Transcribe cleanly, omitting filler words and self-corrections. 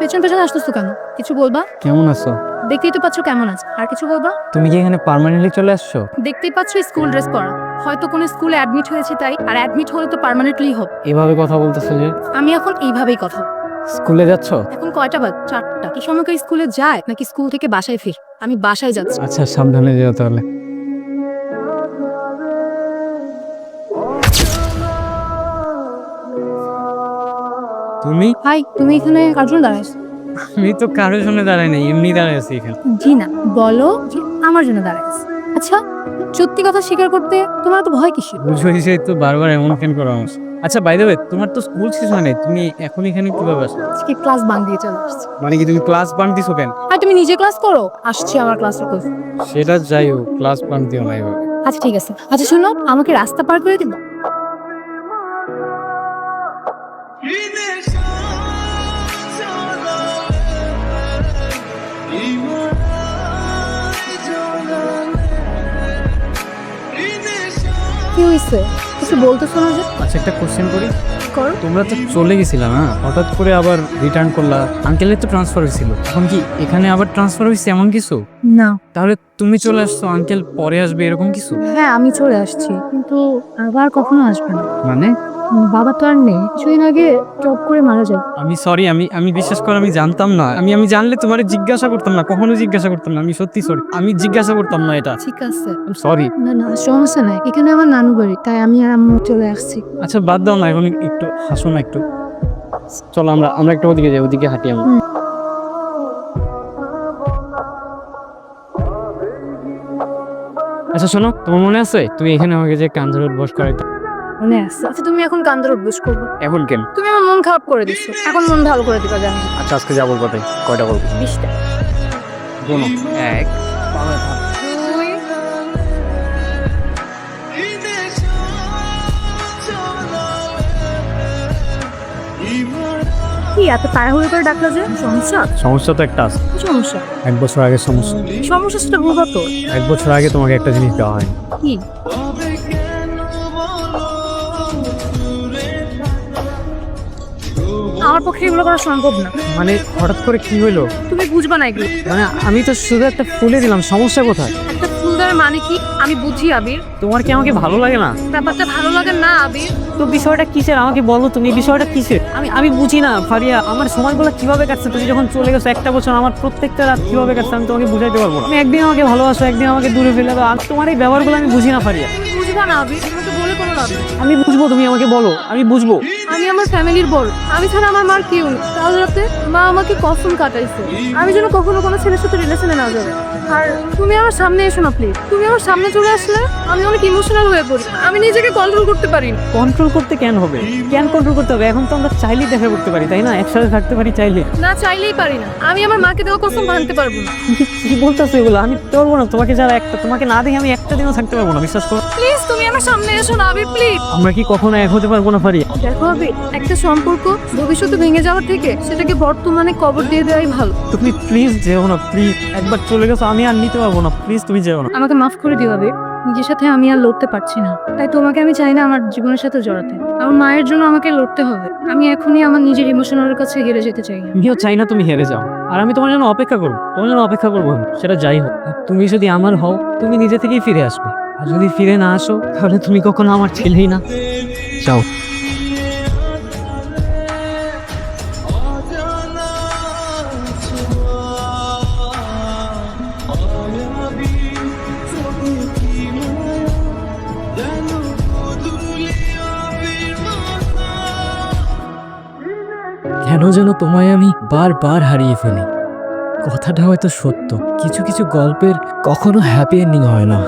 পেছন পেছন আসতেছো কেন? কিছু বলবা? কেমন আছো? দেখতেই তো পাচ্ছ কেমন আছে, আর কিছু বলবা? তুমি কি এখানে পার্মানেন্টলি চলে আসছো? দেখতেই পাচ্ছ স্কুল ড্রেস পরা, হয়তো কোনো স্কুলে অ্যাডমিট হয়েছে তাই, আর অ্যাডমিট হলে তো পার্মানেন্টলি হবে। এভাবে কথা বলতেছো যে? আমি এখন এইভাবেই কথা। স্কুলে যাচ্ছ? এখন কয়টা বাজ? 4টা। এই সময় কি স্কুলে যায় নাকি স্কুল থেকে বাসায় ফির? আমি বাসায় যাচ্ছি। আচ্ছা, সাবধানে যেও তাহলে। তুমি? হাই, তুমি এখানে কার জন্য দাঁড়াইছো? আমি তো কারোর জন্য দাঁড়াই নাই, এমনি দাঁড়াই আছি এখানে। জি না, বলো যে আমার জন্য দাঁড়াইছো। আচ্ছা, সত্যি কথা স্বীকার করতে তোমার তো ভয় কিসের? বুঝেছি তো, বারবার এমন কেন করা আমার? আচ্ছা, বাই দ্য ওয়ে, তোমার তো স্কুল শেষ হয় নাই, তুমি এখন এখানে কিভাবে আসছো? আজকে ক্লাস বাঙ্ক দিয়ে চলে আসছি। মানে কি তুমি ক্লাস বাঙ্ক দিছো কেন? আর তুমি নিজে ক্লাস করো, আসছি আমার ক্লাস করতে। সেটা যাই হোক, ক্লাস বাঙ্ক দিও না এভাবে। আচ্ছা ঠিক আছে। আচ্ছা শোনো, আমাকে রাস্তা পার করে দিবা? কি হয়েছে? কিছু বলতেছো না যে? আচ্ছা, একটা কোশ্চেন করি। করো। তোমরা তো চলে গেছিলা না, হঠাৎ করে আবার রিটার্ন করলা। আঙ্কেলের তো ট্রান্সফার হয়েছিল, এখন কি এখানে আবার ট্রান্সফার হয়েছে এমন কিছু? না। তাহলে তুমি চলে আসছো, আঙ্কেল পরে আসবে এরকম কিছু? হ্যাঁ আমি চলে আসছি, কিন্তু আবার কখনো আসবে না। মানে? বাবা তো আর নেই, কিছুদিন আগে জব করে মারা যায়। আমি সরি, আমি বিশ্বাস করে আমি জানতাম না। আমি জানলে তোমার জিজ্ঞাসা করতাম না, কখনো জিজ্ঞাসা করতাম না। আমি সত্যি সরি, আমি জিজ্ঞাসা করতাম না এটা। ঠিক আছে। সরি। না না সমস্যা নাই, এখানে আমার নানু বাড়ি, তাই আমি আর আম্মু চলে আসছি। আচ্ছা বাদ দাও না, এখন একটু হাসো না একটু। চলো আমরা আমরা একটু ওদিকে যাই, ওদিকে হাঁটি আমরা। আচ্ছা শোনো, তোমার মনে আছে তুমি এখানে আমাকে যে কান ধরে বস করাইতে? মনে আছে। আচ্ছা তুমি এখন কান্দার অভ্যাস করবো? এখন কেন? তুমি আমার মন খারাপ করে দিচ্ছো, এখন মন ভালো করে দিবা জানি। আচ্ছা আজকে যা বলবো তাই। কয়টা বলবো? 20টা। কোনো এক। কি এত তাড়াহুড়ো করে ডাকলা যে? সমস্যা? সমস্যা তো একটা আছে। কি সমস্যা? 1 বছর আগে সমস্যা। সমস্যা সেটা বলবা তো। 1 বছর আগে তোমাকে একটা জিনিস দেওয়া হয়নি। কি? আমার পক্ষে এগুলো করা সম্ভব না। মানে হঠাৎ করে কি হইলো? তুমি বুঝবা না এগুলো। মানে আমি তো শুধু একটা ফুলে দিলাম, সমস্যা কোথায়? একটা ফুল দেওয়ার মানে কি আমি বুঝি আবির। তোমার কি আমাকে ভালো লাগে না? ব্যাপারটা ভালো লাগে না আবির। তো বিষয়টা কিসের আমাকে বলো, তুমি বিষয়টা কিসের? আমি বুঝি না ফারিয়া, আমার সময়গুলো কিভাবে কাটছে। তুমি যখন চলে গেছো 1 বছর, আমার প্রত্যেকটা রাত কিভাবে কাটছে আমি তোমাকে বুঝাইতে পারবো না। তুমি একদিন আমাকে ভালোবাসো, একদিন আমাকে দূরে ফেলে দাও। আর তোমার এই ব্যবহারগুলো আমি বুঝি না ফারিয়া। তুমি বুঝবা না আবির, তোমাকে বলে কোনো লাভ নেই। আমি বুঝবো, তুমি আমাকে বলো, আমি বুঝবো। আমি আমার ফ্যামিলির বড়, আমি ছাড়া আমার মার কেউ নেই। কাল রাতে মা আমাকে কসম কাটাইছে আমি যেন কখনো কোনো ছেলের সাথে রিলেশনে না যাবে। আর তুমি আমার সামনে এসো না প্লিজ। তুমি আমার সামনে চলে আসলে আমি অনেক ইমোশনাল হয়ে পড়ি, আমি নিজেকে কন্ট্রোল করতে পারি না। কন্ট্রোল করতে কেন হবে? কেন কন্ট্রোল করতে হবে? এখন তো আমরা চাইলেই দেখা করতে পারি, তাই না? একসাথে থাকতে পারি চাইলে। না চাইলেই পারি না, আমি আমার মাকে দেওয়া কসম ভাঙতে পারবো না। কি বলতেছো এগুলো? আমি পারবো না, তোমাকে যারা তোমাকে না দেখে আমি একটা দিনও থাকতে পারবো না, বিশ্বাস করো। প্লিজ তুমি আমার সামনে এসো না আবির, প্লিজ। আমরা কি কখনো এক হতে পারবো না ফারিয়া? দেখো আবির, একটা সম্পর্ক ভবিষ্যতে ভেঙে যাওয়ার থেকে সেটাকে বর্তমানে কবর দিয়ে দেওয়াই ভালো। তুমি প্লিজ যেও না, প্লিজ। একবার চলে গেছো, আমি আর নিতে পারবো না, প্লিজ তুমি যেও না। আমাকে মাফ করে দিও আবির, নিজের সাথে আমি আর লড়তে পারছি না, তাই তোমাকে আমি চাই না আমার জীবনের সাথে জড়াতে। আমার মায়ের জন্য আমাকে লড়তে হবে, আমি এখনই আমার নিজের ইমোশনালের কাছে হেরে যেতে চাই না। আমিও চাই না তুমি হেরে যাও, আর আমি তোমার জন্য অপেক্ষা করবো, তোমার জন্য অপেক্ষা করবো আমি। সেটা যাই হোক, আর তুমি যদি আমার হও, তুমি নিজে থেকেই ফিরে আসবে। আর যদি ফিরে না আসো, তাহলে তুমি কখনো আমার ছেলেই না। যাও। কেন যেন তোমায় আমি বারবার হারিয়ে ফেলি। কথাটা হয়তো সত্য, কিছু কিছু গল্পের কখনো হ্যাপি এন্ডিং হয় না।